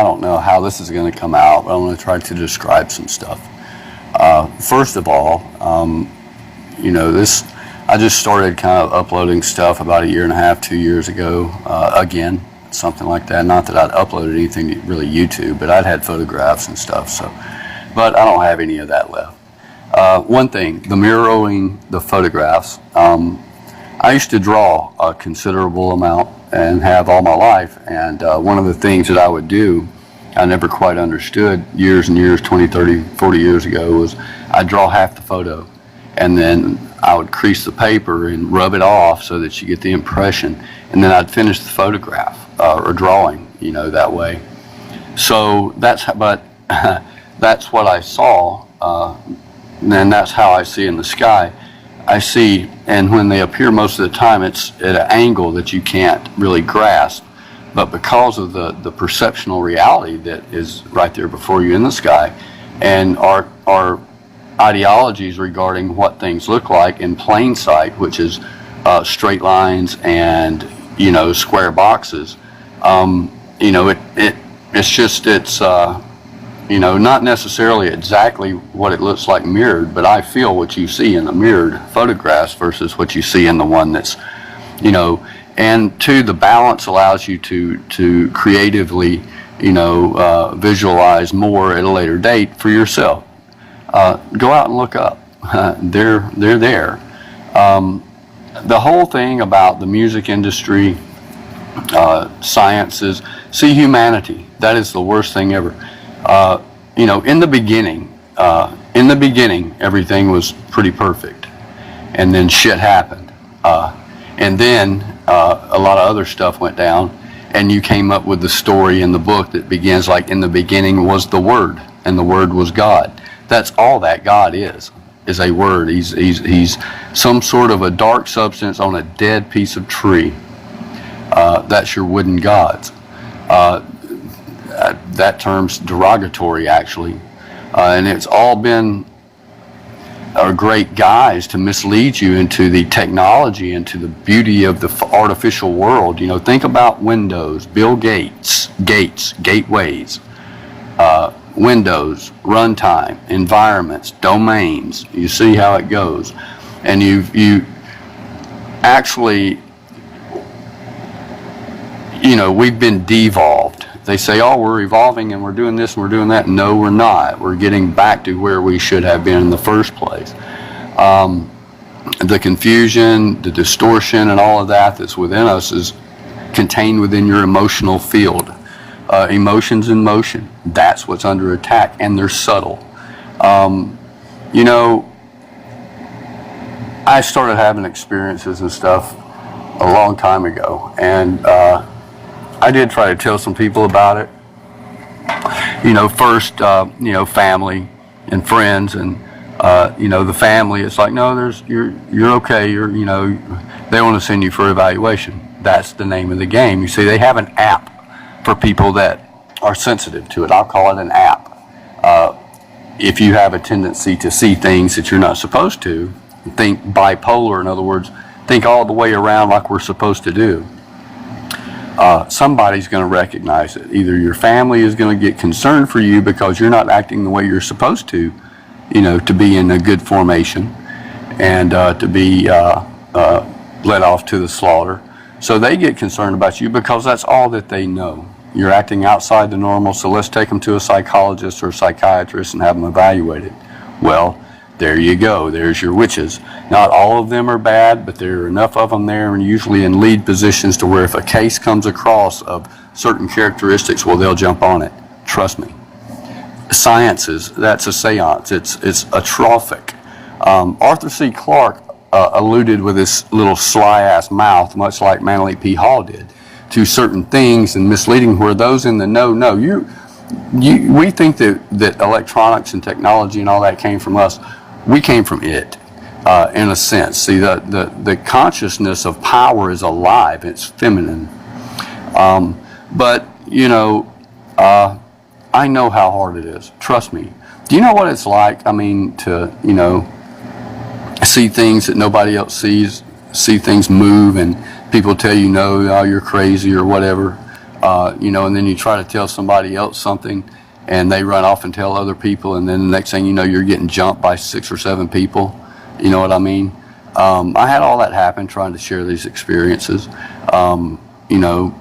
don't know how this is going to come out, but I'm going to try to describe some stuff. First of all, I just started kind of uploading stuff about 1.5 years, 2 years ago, again, something like that. Not that I'd uploaded anything to really YouTube, but I'd had photographs and stuff, but I don't have any of that left. One thing, the mirroring the photographs, I used to draw a considerable amount and have all my life, and one of the things that I would do, I never quite understood years and years, 20, 30, 40 years ago, was I'd draw half the photo, and then I would crease the paper and rub it off so that you get the impression, and then I'd finish the photograph or drawing, that way. So that's what I saw, and that's how I see in the sky. I see, and when they appear most of the time, it's at an angle that you can't really grasp, but because of the perceptual reality that is right there before you in the sky, and our ideologies regarding what things look like in plain sight, which is straight lines and square boxes, it's not necessarily exactly what it looks like mirrored, but I feel what you see in the mirrored photographs versus what you see in the one that's, and two, the balance allows you to creatively, visualize more at a later date for yourself. Go out and look up. They're there. The whole thing about the music industry, sciences, see humanity. That is the worst thing ever. In the beginning, everything was pretty perfect, and then shit happened, and then a lot of other stuff went down, and you came up with the story in the book that begins like, in the beginning was the Word, and the Word was God. That's all that God is a word. He's some sort of a dark substance on a dead piece of tree. That's your wooden gods. That term's derogatory, actually, and it's all been a great guise to mislead you into the technology, into the beauty of the artificial world. Think about Windows, Bill Gates, gateways, Windows, runtime, environments, domains. You see how it goes, and you actually, we've been devolved. They say, oh, we're evolving and we're doing this and we're doing that. No, we're not. We're getting back to where we should have been in the first place. The confusion, the distortion, and all of that that's within us is contained within your emotional field. Emotions in motion. That's what's under attack, and they're subtle. I started having experiences and stuff a long time ago, and I did try to tell some people about it. First, family and friends, and the family. It's like, no, you're okay. They want to send you for evaluation. That's the name of the game. You see, they have an app for people that are sensitive to it. I'll call it an app. If you have a tendency to see things that you're not supposed to, think bipolar. In other words, think all the way around like we're supposed to do. Somebody's going to recognize it. Either your family is going to get concerned for you because you're not acting the way you're supposed to be in a good formation, and to be led off to the slaughter. So they get concerned about you because that's all that they know. You're acting outside the normal, so let's take them to a psychologist or a psychiatrist and have them evaluated. Well, there you go. There's your witches. Not all of them are bad, but there are enough of them there, and usually in lead positions to where if a case comes across of certain characteristics, well, they'll jump on it. Trust me. Sciences, that's a seance. It's atrophic. Arthur C. Clarke alluded with his little sly-ass mouth, much like Manly P. Hall did, to certain things and misleading where those in the know. We think that electronics and technology and all that came from us. We came from it, in a sense. See, the consciousness of power is alive. It's feminine. But I know how hard it is. Trust me. Do you know what it's like? To see things that nobody else sees, see things move, and people tell you, no, oh, you're crazy or whatever. you know, and then you try to tell somebody else something, and they run off and tell other people, and then the next thing you know, you're getting jumped by 6 or 7 people. You know what I mean? I had all that happen trying to share these experiences. You know,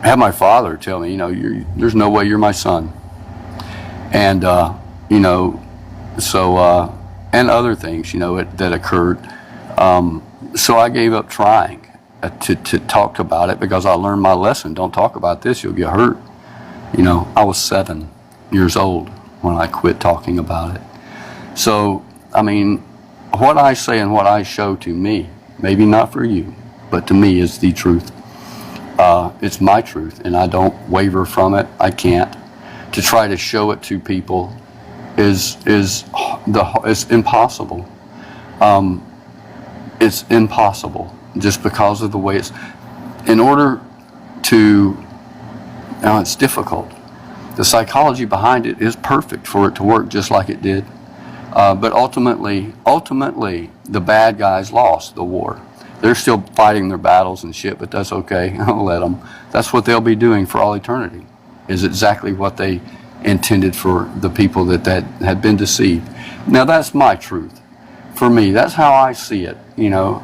I had my father tell me, you know, there's no way you're my son. And, you know, so, and other things, you know, that occurred. So I gave up trying to talk about it, because I learned my lesson. Don't talk about this, you'll get hurt. You know, I was 7 years old when I quit talking about it. So, I mean, what I say and what I show to me, maybe not for you, but to me is the truth. It's my truth, and I don't waver from it. I can't. To try to show it to people is impossible. It's impossible, just because of the way it's. In order to, now it's difficult. The psychology behind it is perfect for it to work just like it did. But ultimately, the bad guys lost the war. They're still fighting their battles and shit, but that's okay. I'll let them. That's what they'll be doing for all eternity, is exactly what they intended for the people that had been deceived. Now, that's my truth. For me, that's how I see it, you know.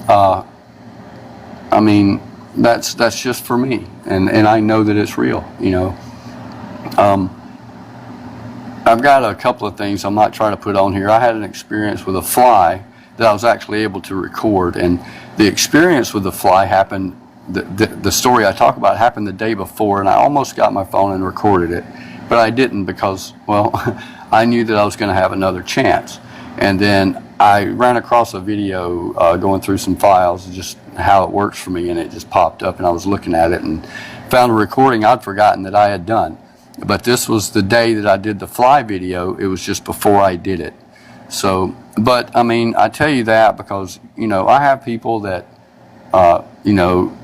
I mean, that's just for me, and I know that it's real, you know. I've got a couple of things I might try to put on here. I had an experience with a fly that I was actually able to record, and the experience with the fly happened, the story I talk about happened the day before, and I almost got my phone and recorded it, but I didn't, because, well, I knew that I was going to have another chance. And then I ran across a video going through some files, just how it works for me, and it just popped up, and I was looking at it and found a recording I'd forgotten that I had done. But this was the day that I did the fly video. It was just before I did it. So, but I mean, I tell you that because, you know, I have people that, you know,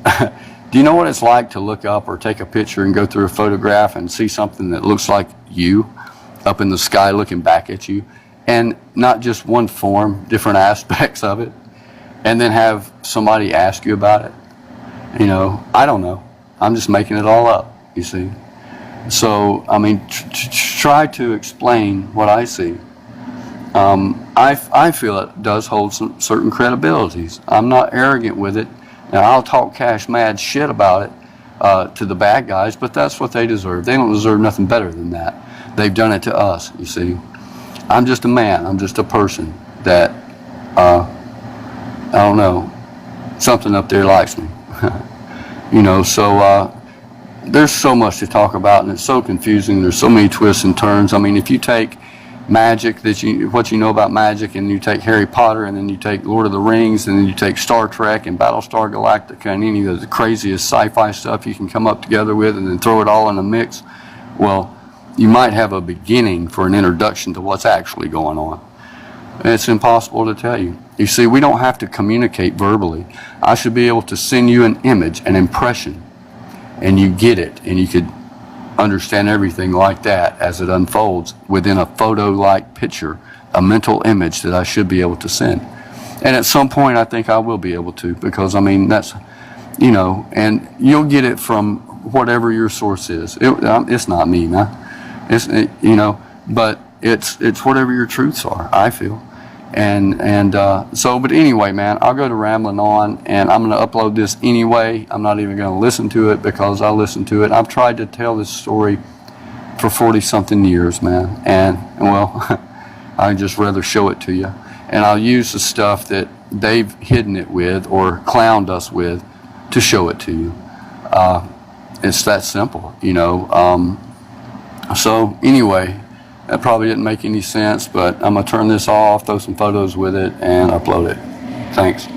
do you know what it's like to look up or take a picture and go through a photograph and see something that looks like you up in the sky looking back at you, and not just one form, different aspects of it, and then have somebody ask you about it? You know, I don't know. I'm just making it all up, you see. So, I mean, try to explain what I see. I feel it does hold some certain credibilities. I'm not arrogant with it, and I'll talk cash mad shit about it to the bad guys, but that's what they deserve. They don't deserve nothing better than that. They've done it to us, you see. I'm just a man. I'm just a person that, I don't know, something up there likes me. You know, so there's so much to talk about, and it's so confusing. There's so many twists and turns. I mean, if you take magic, what you know about magic, and you take Harry Potter, and then you take Lord of the Rings, and then you take Star Trek and Battlestar Galactica and any of the craziest sci-fi stuff you can come up together with, and then throw it all in a mix, well, you might have a beginning for an introduction to what's actually going on. And it's impossible to tell you. You see, we don't have to communicate verbally. I should be able to send you an image, an impression, and you get it, and you could understand everything like that as it unfolds within a photo-like picture, a mental image that I should be able to send. And at some point, I think I will be able to, because, I mean, that's, you know, and you'll get it from whatever your source is. It's not me, man. It's, you know, but it's whatever your truths are, I feel. And so, but anyway, man, I'll go to rambling on, and I'm going to upload this anyway. I'm not even going to listen to it, because I listened to it. I've tried to tell this story for 40-something years, man. And well, I'd just rather show it to you. And I'll use the stuff that they've hidden it with or clowned us with to show it to you. It's that simple, you know. So anyway, that probably didn't make any sense, but I'm going to turn this off, throw some photos with it, and upload it. Thanks.